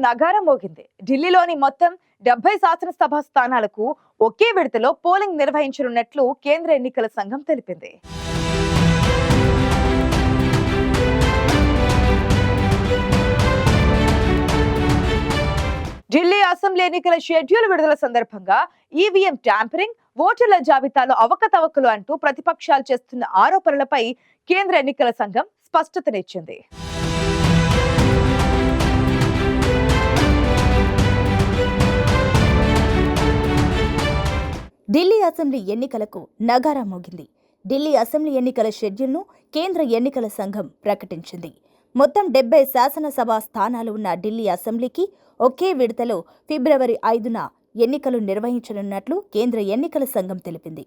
నగారం మోగింది. ఢిల్లీలోని మొత్తం 70 శాసనసభ స్థానాలకు ఒకే విడతలో పోలింగ్ నిర్వహించనున్నట్లు కేంద్ర ఎన్నికల సంఘం తెలిపింది. ఢిల్లీ అసెంబ్లీ ఎన్నికల షెడ్యూల్ విడుదల సందర్భంగా ఈవీఎం ట్యాంపరింగ్, ఓటర్ల జాబితాలో అవకతవకలు అంటూ ప్రతిపక్షాలు చేస్తున్న ఆరోపణలపై కేంద్ర ఎన్నికల సంఘం స్పష్టతనిచ్చింది. ఢిల్లీ అసెంబ్లీ ఎన్నికలకు నగారా మోగింది. ఢిల్లీ అసెంబ్లీ ఎన్నికల షెడ్యూల్ను కేంద్ర ఎన్నికల సంఘం ప్రకటించింది. మొత్తం 70 శాసనసభ స్థానాలు ఉన్న ఢిల్లీ అసెంబ్లీకి ఒకే విడతలో ఫిబ్రవరి 5న ఎన్నికలు నిర్వహించనున్నట్లు కేంద్ర ఎన్నికల సంఘం తెలిపింది.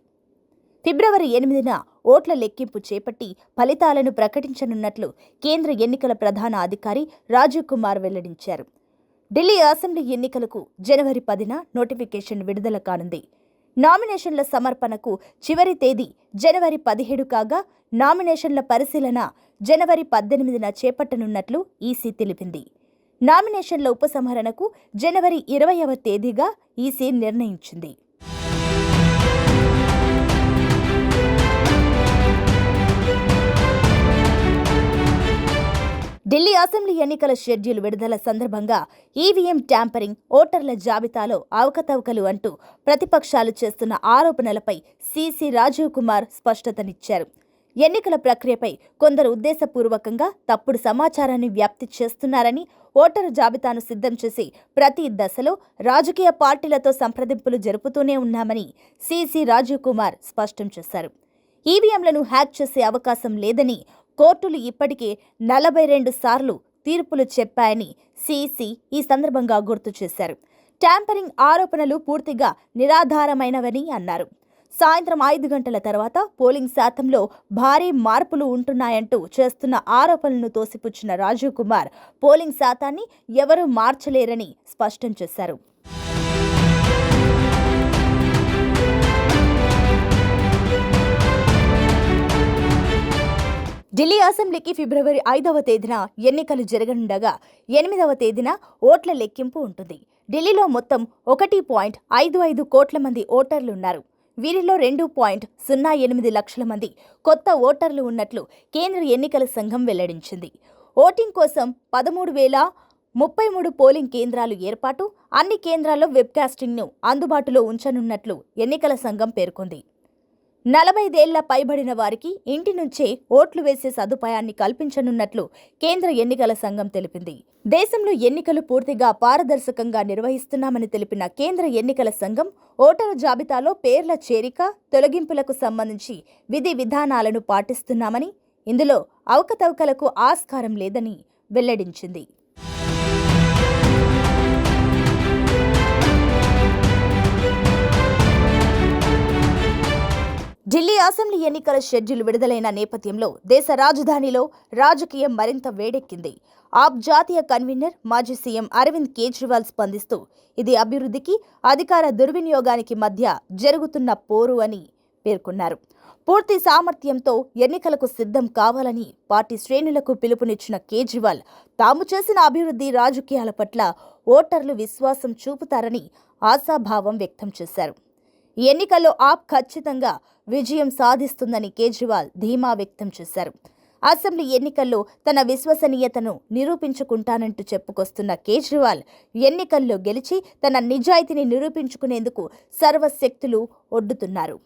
ఫిబ్రవరి 8న ఓట్ల లెక్కింపు చేపట్టి ఫలితాలను ప్రకటించనున్నట్లు కేంద్ర ఎన్నికల ప్రధాన అధికారి రాజీవ్ కుమార్ వెల్లడించారు. ఢిల్లీ అసెంబ్లీ ఎన్నికలకు జనవరి 10న నోటిఫికేషన్ విడుదల కానుంది. నామినేషన్ల సమర్పణకు చివరి తేదీ జనవరి 17 కాగా నామినేషన్ల పరిశీలన జనవరి 18న చేపట్టనున్నట్లు ఈసీ తెలిపింది. నామినేషన్ల ఉపసంహరణకు జనవరి 20వ తేదీగా ఈసీ నిర్ణయించింది. ఢిల్లీ అసెంబ్లీ ఎన్నికల షెడ్యూల్ విడుదల సందర్భంగా ఈవీఎం ట్యాంపరింగ్, ఓటర్ల జాబితాలో అవకతవకలు అంటూ ప్రతిపక్షాలు చేస్తున్న ఆరోపణలపై సీసీ రాజీవ్ కుమార్ స్పష్టతనిచ్చారు. ఎన్నికల ప్రక్రియపై కొందరు ఉద్దేశపూర్వకంగా తప్పుడు సమాచారాన్ని వ్యాప్తి చేస్తున్నారని, ఓటరు జాబితాను సిద్ధం చేసి ప్రతి దశలో రాజకీయ పార్టీలతో సంప్రదింపులు జరుపుతూనే ఉన్నామని సీసీ రాజీవ్ కుమార్ స్పష్టం చేశారు. ఈవీఎంలను హ్యాక్ చేసే అవకాశం లేదని, కోర్టులు ఇప్పటికే 42 సార్లు తీర్పులు చెప్పాయని సీసీ ఈ సందర్భంగా గుర్తు చేశారు. ట్యాంపరింగ్ ఆరోపణలు పూర్తిగా నిరాధారమైనవని అన్నారు. సాయంత్రం 5 గంటల తర్వాత పోలింగ్ శాతంలో భారీ మార్పులు ఉంటున్నాయంటూ చేస్తున్న ఆరోపణలను తోసిపుచ్చిన రాజీవ్ కుమార్ పోలింగ్ శాతాన్ని ఎవరూ మార్చలేరని స్పష్టం చేశారు. ఢిల్లీ అసెంబ్లీకి ఫిబ్రవరి 5వ తేదీన ఎన్నికలు జరగనుండగా 8వ తేదీన ఓట్ల లెక్కింపు ఉంటుంది. ఢిల్లీలో మొత్తం 1.55 కోట్ల మంది ఓటర్లున్నారు. వీరిలో 2.08 లక్షల మంది కొత్త ఓటర్లు ఉన్నట్లు కేంద్ర ఎన్నికల సంఘం వెల్లడించింది. ఓటింగ్ కోసం 13,033 పోలింగ్ కేంద్రాలు ఏర్పాటు, అన్ని కేంద్రాల్లో వెబ్కాస్టింగ్ను అందుబాటులో ఉంచనున్నట్లు ఎన్నికల సంఘం పేర్కొంది. 45 ఏళ్ల పైబడిన వారికి ఇంటి నుంచే ఓట్లు వేసే సదుపాయాన్ని కల్పించనున్నట్లు కేంద్ర ఎన్నికల సంఘం తెలిపింది. దేశంలో ఎన్నికలు పూర్తిగా పారదర్శకంగా నిర్వహిస్తున్నామని తెలిపిన కేంద్ర ఎన్నికల సంఘం ఓటరు జాబితాలో పేర్ల చేరిక, తొలగింపులకు సంబంధించి విధి విధానాలను పాటిస్తున్నామని, ఇందులో అవకతవకలకు ఆస్కారం లేదని వెల్లడించింది. ఢిల్లీ అసెంబ్లీ ఎన్నికల షెడ్యూల్ విడుదలైన నేపథ్యంలో దేశ రాజధానిలో రాజకీయం మరింత వేడెక్కింది. ఆప్ జాతీయ కన్వీనర్, మాజీ సీఎం అరవింద్ కేజ్రీవాల్ స్పందిస్తూ ఇది అభివృద్ధికి, అధికార దుర్వినియోగానికి మధ్య జరుగుతున్న పోరు అని పేర్కొన్నారు. పూర్తి సామర్థ్యంతో ఎన్నికలకు సిద్ధం కావాలని పార్టీ శ్రేణులకు పిలుపునిచ్చిన కేజ్రీవాల్ తాము చేసిన అభివృద్ధి రాజకీయాల పట్ల ఓటర్లు విశ్వాసం చూపుతారని ఆశాభావం వ్యక్తం చేశారు. ఈ ఎన్నికల్లో ఆప్ ఖచ్చితంగా విజయం సాధిస్తుందని కేజ్రీవాల్ ధీమా వ్యక్తం చేశారు. అసెంబ్లీ ఎన్నికల్లో తన విశ్వసనీయతను నిరూపించుకుంటానంటూ చెప్పుకొస్తున్న కేజ్రీవాల్ ఎన్నికల్లో గెలిచి తన నిజాయితీని నిరూపించుకునేందుకు సర్వశక్తులు ఒడ్డుతున్నారు.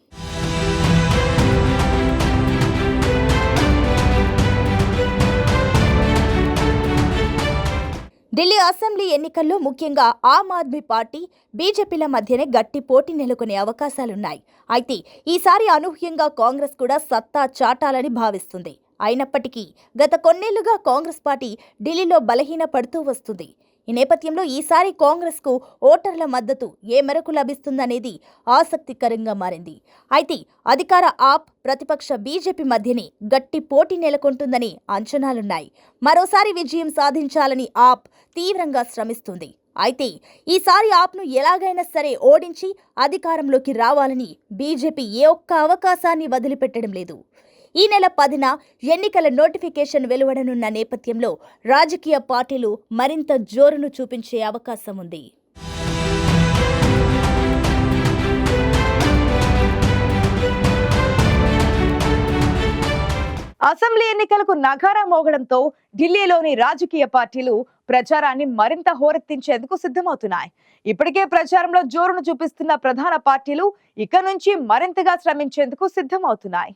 ఢిల్లీ అసెంబ్లీ ఎన్నికల్లో ముఖ్యంగా ఆమ్ ఆద్మీ పార్టీ, బీజేపీల మధ్యనే గట్టి పోటీ నెలకొనే అవకాశాలున్నాయి. అయితే ఈసారి అనూహ్యంగా కాంగ్రెస్ కూడా సత్తా చాటాలని భావిస్తుంది. అయినప్పటికీ గత కొన్నేళ్లుగా కాంగ్రెస్ పార్టీ ఢిల్లీలో బలహీనపడుతూ వస్తుంది. ఈ నేపథ్యంలో ఈసారి కాంగ్రెస్కు ఓటర్ల మద్దతు ఏ మేరకు లభిస్తుందనేది ఆసక్తికరంగా మారింది. అయితే అధికార ఆప్, ప్రతిపక్ష బీజేపీ మధ్యనే గట్టి పోటీ నెలకొంటుందని అంచనాలున్నాయి. మరోసారి విజయం సాధించాలని ఆప్ తీవ్రంగా శ్రమిస్తుంది. అయితే ఈసారి ఆప్ను ఎలాగైనా సరే ఓడించి అధికారంలోకి రావాలని బీజేపీ ఏ ఒక్క అవకాశాన్ని వదిలిపెట్టడం లేదు. ఈ నెల 10న ఎన్నికల నోటిఫికేషన్ వెలువడనున్న నేపథ్యంలో రాజకీయ పార్టీలు మరింత జోరును చూపించే అవకాశం ఉంది. అసెంబ్లీ ఎన్నికలకు నగారా మోగడంతో ఢిల్లీలోని రాజకీయ పార్టీలు ప్రచారాన్ని మరింత హోరెత్తించేందుకు సిద్ధమవుతున్నాయి. ఇప్పటికే ప్రచారంలో జోరును చూపిస్తున్న ప్రధాన పార్టీలు ఇక నుంచి మరింతగా శ్రమించేందుకు సిద్ధమవుతున్నాయి.